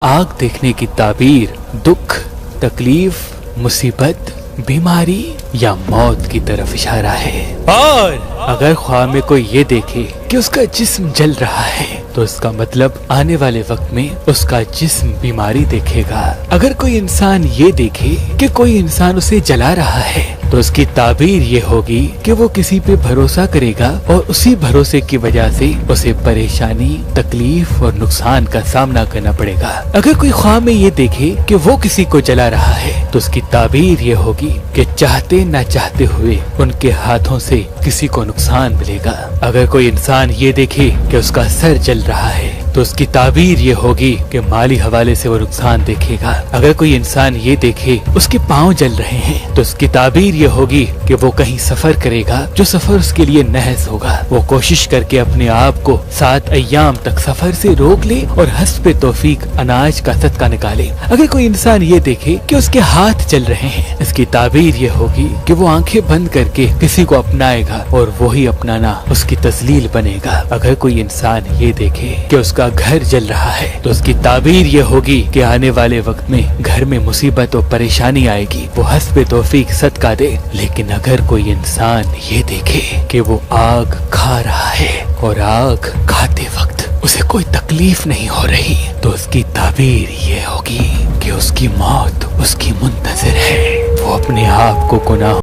आग देखने की ताबीर दुख, तकलीफ, मुसीबत, बीमारी या मौत की तरफ इशारा है। और अगर ख्वाब में कोई ये देखे कि उसका जिस्म जल रहा है तो इसका मतलब आने वाले वक्त में उसका जिस्म बीमारी देखेगा। अगर कोई इंसान ये देखे कि कोई इंसान उसे जला रहा है तो उसकी ताबीर ये होगी कि वो किसी पे भरोसा करेगा और उसी भरोसे की वजह से उसे परेशानी, तकलीफ और नुकसान का सामना करना पड़ेगा। अगर कोई ख्वाब में ये देखे कि वो किसी को जला रहा है तो उसकी ताबीर ये होगी कि चाहते न चाहते हुए उनके हाथों से किसी को नुकसान मिलेगा। अगर कोई इंसान ये देखे कि उसका सर जल रहा है तो उसकी ताबीर ये होगी कि माली हवाले से वो नुकसान देखेगा। अगर कोई इंसान ये देखे उसके पाँव जल रहे हैं तो उसकी ताबीर ये होगी कि वो कहीं सफर करेगा जो सफर उसके लिए नहस होगा। वो कोशिश करके अपने आप को 7 अय्याम तक सफर से रोक ले और हस्ब तौफीक अनाज का सदका निकाले। अगर कोई इंसान ये देखे कि उसके हाथ जल रहे हैं, इसकी ताबीर ये होगी कि वो आंखें बंद करके किसी को अपनाएगा और वही अपनाना उसकी तस्लील बनेगा। अगर कोई इंसान ये देखे कि उसका घर जल रहा है तो उसकी ताबीर ये होगी कि आने वाले वक्त में घर में मुसीबत और परेशानी आएगी, वो हस्ब तौफीक सदका दे। लेकिन अगर कोई इंसान ये देखे कि वो आग खा रहा है और आग खाते वक्त उसे कोई तकलीफ नहीं हो रही तो उसकी ताबीर ये होगी कि उसकी मौत उसकी मुंतज़िर है। वो अपने आप को गुनाह